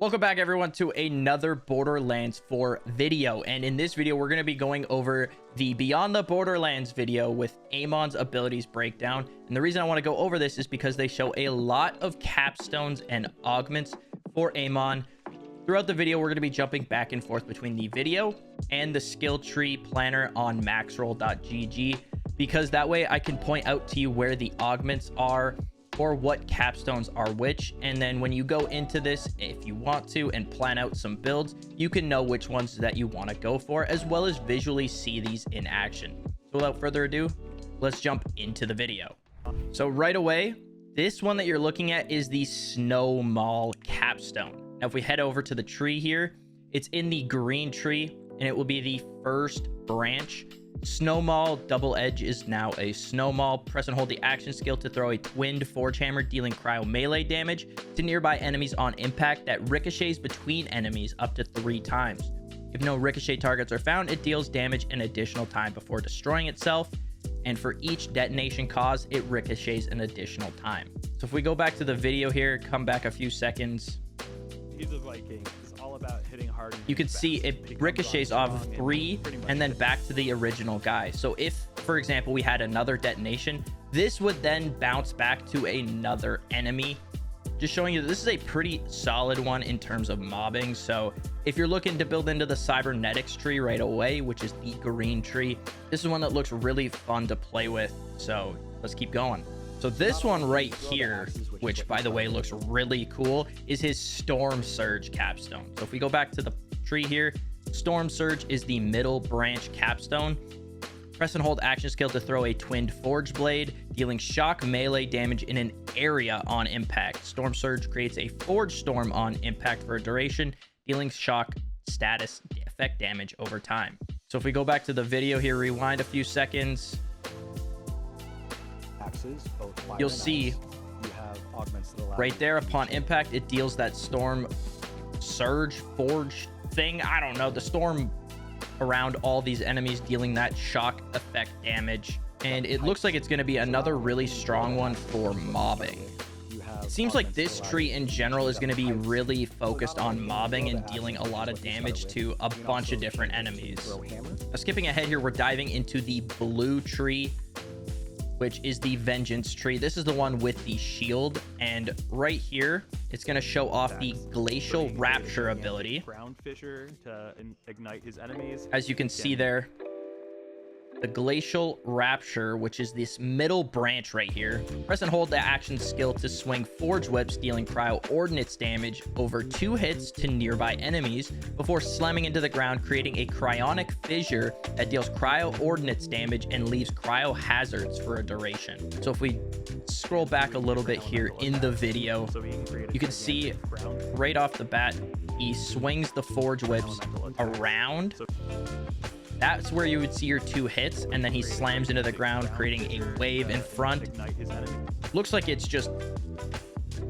Welcome back everyone to another Borderlands 4 video, and in this video we're going to be going over the Beyond the Borderlands video with Amon's abilities breakdown. And the reason I want to go over this is because they show a lot of capstones and augments for Amon. Throughout the video we're going to be jumping back and forth between the video and the skill tree planner on maxroll.gg, because that way I can point out to you where the augments are or what capstones are which, and then when you go into this, if you want to and plan out some builds, you can know which ones that you want to go for, as well as visually see these in action. So without further ado, let's jump into the video. So right away, this one that you're looking at is the Snow Mall capstone. Now if we head over to the tree here, it's in the green tree and it will be the first branch. Snow Mall double edge is now a Snow Mall. Press and hold the action skill to throw a twinned forge hammer, dealing cryo melee damage to nearby enemies on impact that ricochets between enemies up to 3 times. If no ricochet targets are found, it deals damage an additional time before destroying itself, and for each detonation cause, it ricochets an additional time. So if we go back to the video here, come back a few seconds, He's a Viking. It's all about hitting hard. You can see it ricochets off of 3 and then back to the original guy. So if, for example, we had another detonation, this would then bounce back to another enemy. Just showing you that this is a pretty solid one in terms of mobbing. So if you're looking to build into the Cybernetics tree right away, which is the green tree, this is one that looks really fun to play with. So let's keep going. So this one right here, which by the way looks really cool, is his Storm Surge capstone. So if we go back to the tree here, Storm Surge is the middle branch capstone. Press and hold action skill to throw a twinned forge blade, dealing shock melee damage in an area on impact. Storm Surge creates a forge storm on impact for a duration, dealing shock status effect damage over time. So if we go back to the video here, rewind a few seconds, you'll see right there upon impact it deals that storm surge forge thing. I don't know, the storm around all these enemies, dealing that shock effect damage. And it looks like it's going to be another really strong one for mobbing. It seems like this tree in general is going to be really focused on mobbing and dealing a lot of damage to a bunch of different enemies. Now, skipping ahead here, we're diving into the blue tree, which is the Vengeance tree. This is the one with the shield, and right here it's going to show off the Glacial Rapture ability. Ground fissure to ignite his enemies. As you can see there, the Glacial Rapture, which is this middle branch right here. Press and hold the action skill to swing forge whips, dealing cryo ordnance damage over 2 hits to nearby enemies before slamming into the ground, creating a cryonic fissure that deals cryo ordnance damage and leaves cryo hazards for a duration. So if we scroll back a little bit here in the video, you can see right off the bat he swings the forge whips around. That's where you would see your 2 hits, and then he slams into the ground, creating a wave in front. Looks like it's just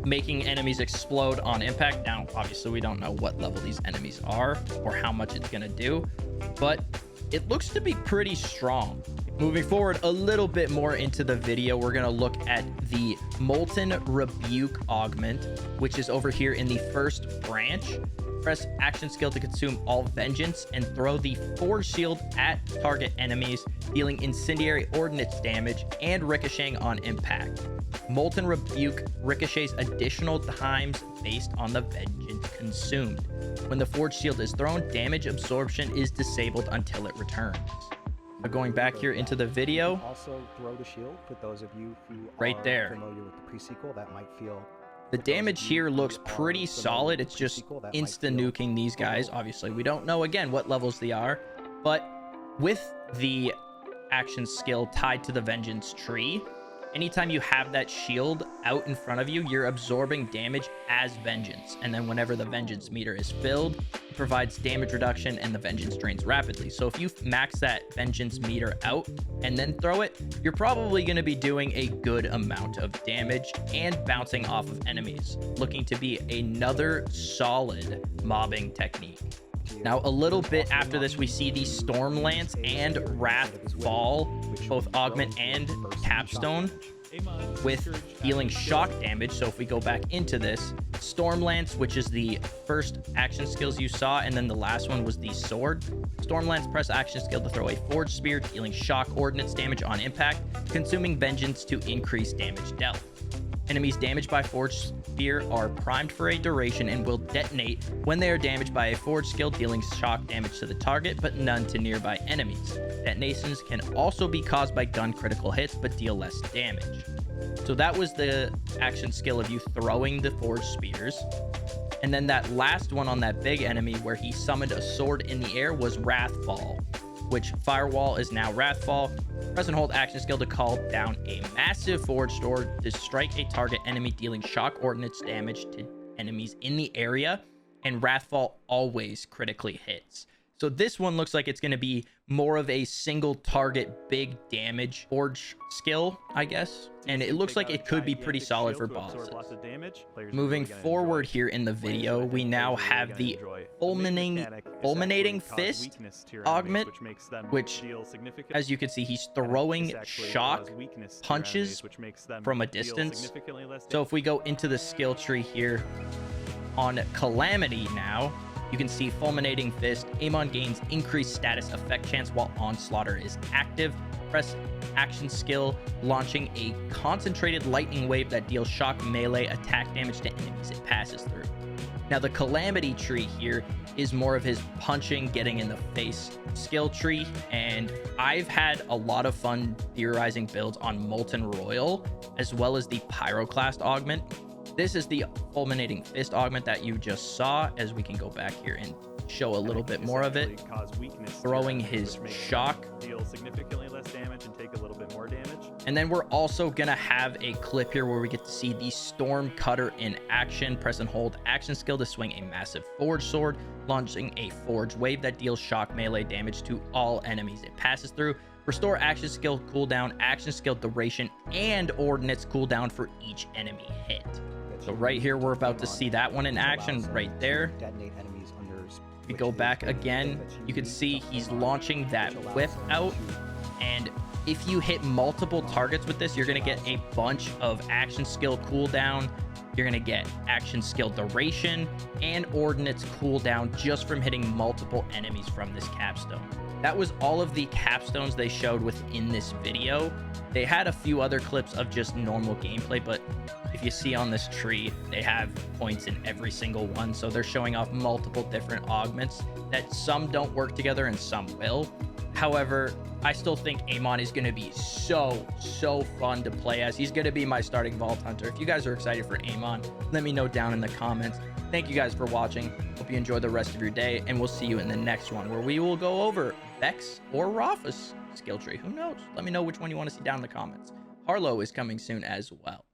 making enemies explode on impact. Now, obviously, we don't know what level these enemies are or how much it's going to do, but it looks to be pretty strong. Moving forward a little bit more into the video, we're going to look at the Molten Rebuke augment, which is over here in the first branch. Press action skill to consume all vengeance and throw the forge shield at target enemies, dealing incendiary ordnance damage and ricocheting on impact. Molten Rebuke ricochets additional times based on the vengeance consumed. When the forge shield is thrown, damage absorption is disabled until it returns. So going back here into the video, also throw the shield for those of you who right are there. familiar with the pre-sequel, that might feel. The damage here looks pretty solid. It's just insta-nuking these guys. Obviously, we don't know, again, what levels they are. But with the action skill tied to the Vengeance tree, anytime you have that shield out in front of you, you're absorbing damage as Vengeance. And then whenever the Vengeance meter is filled, it provides damage reduction and the Vengeance drains rapidly. So if you max that Vengeance meter out and then throw it, you're probably going to be doing a good amount of damage and bouncing off of enemies. Looking to be another solid mobbing technique. Now, a little bit after this, we see the Stormlance and Wrathfall, both augment and capstone. with dealing shock damage. So if we go back into this, Stormlance, which is the first action skills you saw, and then the last one was the sword. Stormlance, press action skill to throw a forged spear, dealing shock ordnance damage on impact, consuming vengeance to increase damage dealt. Enemies damaged by forged spear are primed for a duration and will detonate when they are damaged by a forged skill, dealing shock damage to the target but none to nearby enemies. Detonations can also be caused by gun critical hits but deal less damage. So that was the action skill of you throwing the forged spears. And then that last one on that big enemy where he summoned a sword in the air was Wrathfall, which Firewall is now Wrathfall. Press and hold action skill to call down a massive forged sword to strike a target enemy, dealing shock ordnance damage to enemies in the area. And Wrathfall always critically hits. So this one looks like it's going to be more of a single target big damage forge skill, I guess. And it looks like it could be pretty solid for bosses. Moving forward here in the video, we now have the fulminating fist augment, which, as you can see, he's throwing shock punches from a distance. So if we go into the skill tree here on Calamity now, you can see Fulminating Fist. Amon gains increased status effect chance while Onslaughter is active. Press action skill, launching a concentrated lightning wave that deals shock melee attack damage to enemies it passes through. Now the Calamity tree here is more of his punching, getting in the face skill tree, and I've had a lot of fun theorizing builds on Molten Royal as well as the Pyroclast augment. This is the Fulminating Fist augment that you just saw, as we can go back here and show a little bit more of it. Throwing his shock. Deal significantly less damage and take a little bit more damage. And then we're also going to have a clip here where we get to see the Storm Cutter in action. Press and hold action skill to swing a massive forged sword, launching a forged wave that deals shock melee damage to all enemies it passes through. Restore action skill cooldown, action skill duration, and ordnance cooldown for each enemy hit. So right here, we're about to see that one in action right there. If we go back again, you can see he's launching that whip out. And if you hit multiple targets with this, you're going to get a bunch of action skill cooldown. You're going to get action skill duration and ordnance cooldown just from hitting multiple enemies from this capstone. That was all of the capstones they showed within this video. They had a few other clips of just normal gameplay, but if you see on this tree, they have points in every single one. So they're showing off multiple different augments that some don't work together and some will. However, I still think Amon is going to be so fun to play as. He's going to be my starting Vault Hunter. If you guys are excited for Amon, let me know down in the comments. Thank you guys for watching. Hope you enjoy the rest of your day, and we'll see you in the next one where we will go over Vex or Rafa's skill tree. Who knows? Let me know which one you want to see down in the comments. Harlow is coming soon as well.